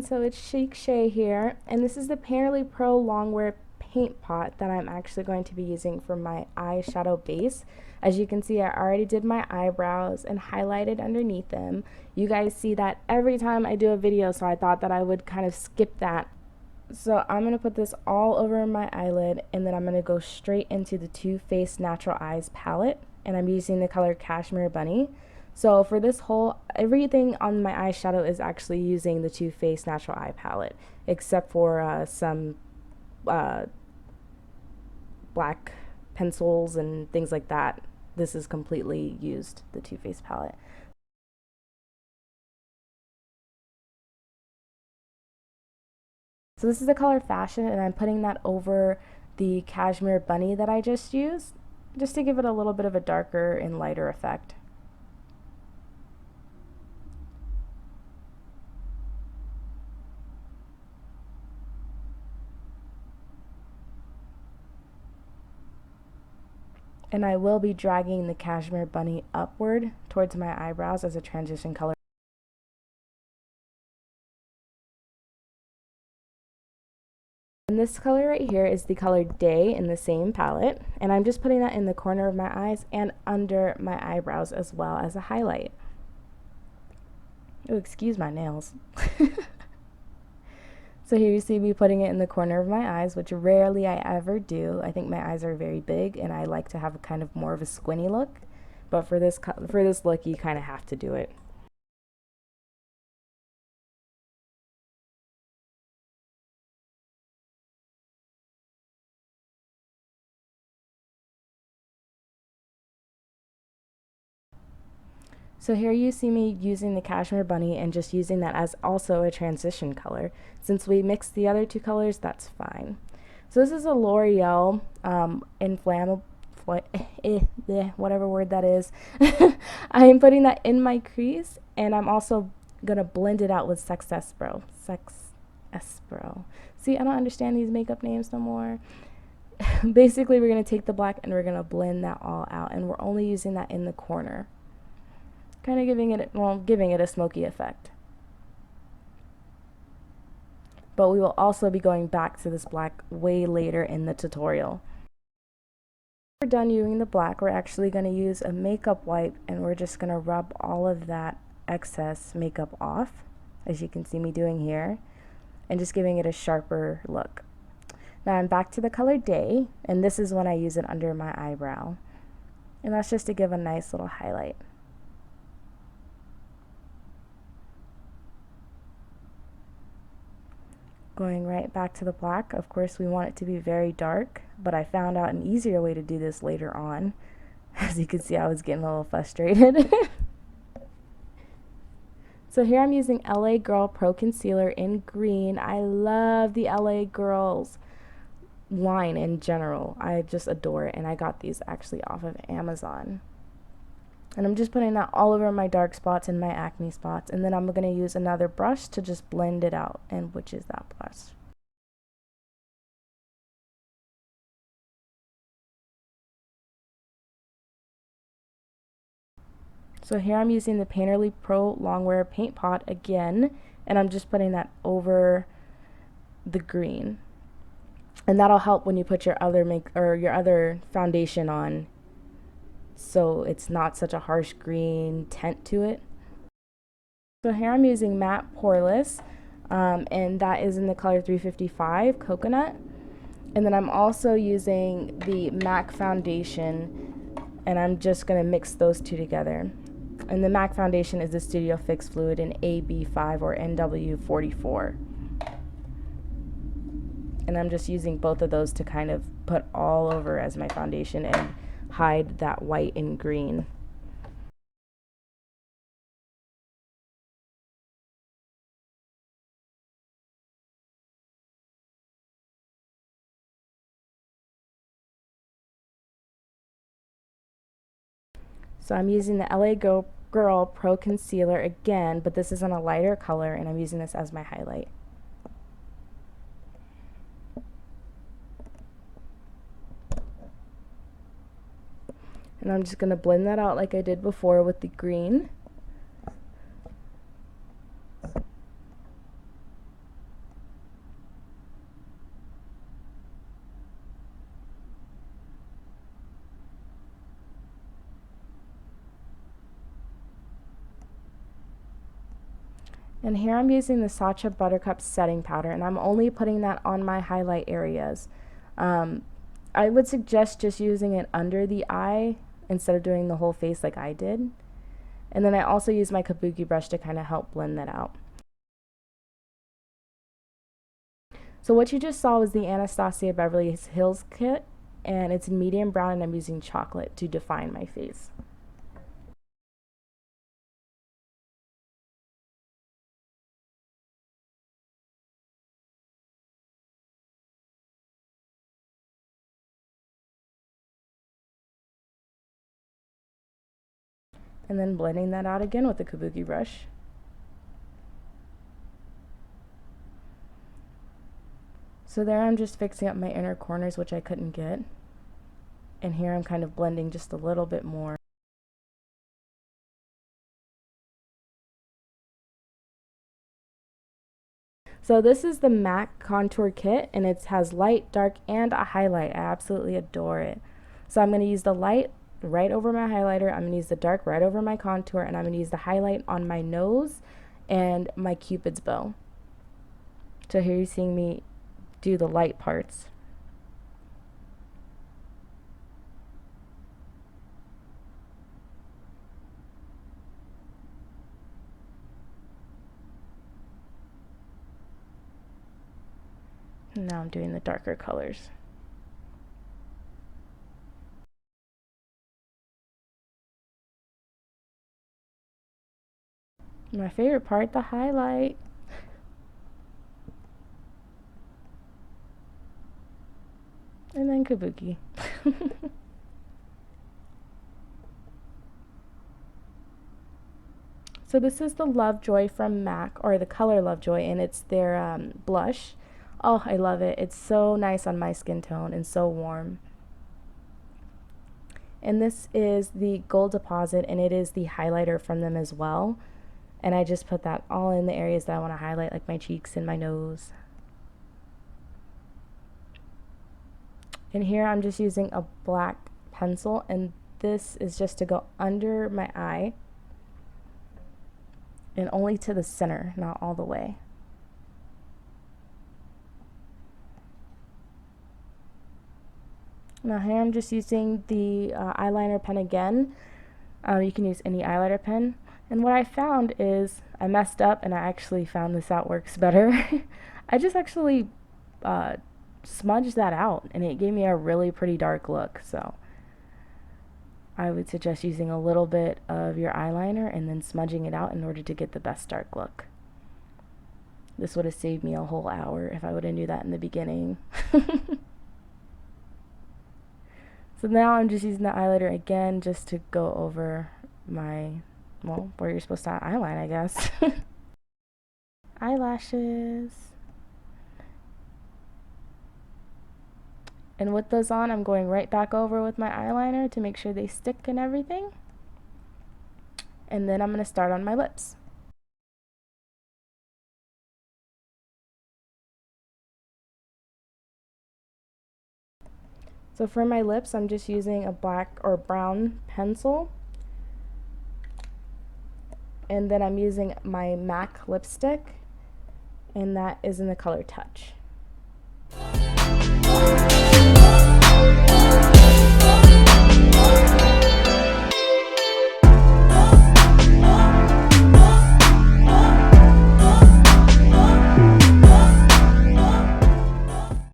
so it's TheRealChicShae here, and this is the Painterly Pro Longwear paint pot that I'm actually going to be using for my eyeshadow base. As you can see, I already did my eyebrows and highlighted underneath them. You guys see that every time I do a video, so I thought that I would kind of skip that. So I'm going to put this all over my eyelid, and then I'm going to go straight into the Too Faced Natural Eyes palette, and I'm using the color Cashmere Bunny. So for this whole, everything on my eyeshadow is actually using the Too Faced Natural Eye palette, except for some black pencils and things like that. This is completely used the Too Faced palette. So this is the color Fashion, and I'm putting that over the Cashmere Bunny that I just used, just to give it a little bit of a darker and lighter effect. And I will be dragging the Cashmere Bunny upward towards my eyebrows as a transition color. And this color right here is the color Day in the same palette, and I'm just putting that in the corner of my eyes and under my eyebrows as well as a highlight. Oh, excuse my nails. So here you see me putting it in the corner of my eyes, which rarely I ever do. I think my eyes are very big and I like to have a kind of more of a squinty look, but for this look you kind of have to do it. So here you see me using the Cashmere Bunny and just using that as also a transition color. Since we mixed the other two colors, that's fine. So this is a L'Oreal inflammable, whatever word that is. I'm putting that in my crease, and I'm also gonna blend it out with Sex Espro. See, I don't understand these makeup names no more. Basically, we're gonna take the black and we're gonna blend that all out, and we're only using that in the corner. Kind of giving it a smoky effect. But we will also be going back to this black way later in the tutorial. When we're done using the black, we're actually going to use a makeup wipe, and we're just going to rub all of that excess makeup off, as you can see me doing here, and just giving it a sharper look. Now I'm back to the color Day, and this is when I use it under my eyebrow, and that's just to give a nice little highlight. Going right back to the black. Of course, we want it to be very dark, but I found out an easier way to do this later on. As you can see, I was getting a little frustrated. So here I'm using LA Girl Pro Concealer in green. I love the LA Girls line in general. I just adore it, and I got these actually off of Amazon. And I'm just putting that all over my dark spots and my acne spots. And then I'm going to use another brush to just blend it out. And which is that brush? So here I'm using the Painterly Pro Longwear paint pot again. And I'm just putting that over the green. And that'll help when you put your other foundation on, so it's not such a harsh green tint to it. So here I'm using Matte Poreless, and that is in the color 355 Coconut. And then I'm also using the MAC foundation, and I'm just going to mix those two together. And the MAC foundation is the Studio Fix Fluid in AB5 or NW44. And I'm just using both of those to kind of put all over as my foundation and hide that white and green. So I'm using the LA Girl Pro Concealer again, but this is in a lighter color, and I'm using this as my highlight. And I'm just going to blend that out like I did before with the green. And here I'm using the Sacha Buttercup setting powder, and I'm only putting that on my highlight areas. I would suggest just using it under the eye instead of doing the whole face like I did. And then I also use my kabuki brush to kind of help blend that out. So what you just saw was the Anastasia Beverly Hills kit, and it's in medium brown, and I'm using chocolate to define my face. And then blending that out again with the kabuki brush. So there I'm just fixing up my inner corners, which I couldn't get. And here I'm kind of blending just a little bit more. So this is the MAC contour kit, and it has light, dark, and a highlight. I absolutely adore it. So I'm going to use the light right over my highlighter, I'm going to use the dark right over my contour, and I'm going to use the highlight on my nose and my cupid's bow. So here you're seeing me do the light parts. And now I'm doing the darker colors. My favorite part, the highlight. And then kabuki. So this is the Lovejoy from MAC, or the color Lovejoy, and it's their blush. Oh, I love it. It's so nice on my skin tone and so warm. And this is the Gold Deposit, and it is the highlighter from them as well. And I just put that all in the areas that I want to highlight, like my cheeks and my nose. And here I'm just using a black pencil, and this is just to go under my eye and only to the center, not all the way. Now here I'm just using the eyeliner pen again. You can use any eyeliner pen. And what I found is, I messed up and I actually found this out works better. I just actually smudged that out, and it gave me a really pretty dark look. So I would suggest using a little bit of your eyeliner and then smudging it out in order to get the best dark look. This would have saved me a whole hour if I would have knew that in the beginning. So now I'm just using the eyeliner again just to go over my, well, where you're supposed to eyeline, I guess. Eyelashes. And with those on, I'm going right back over with my eyeliner to make sure they stick and everything. And then I'm going to start on my lips. So for my lips, I'm just using a black or brown pencil. And then I'm using my MAC lipstick, and that is in the color Touch.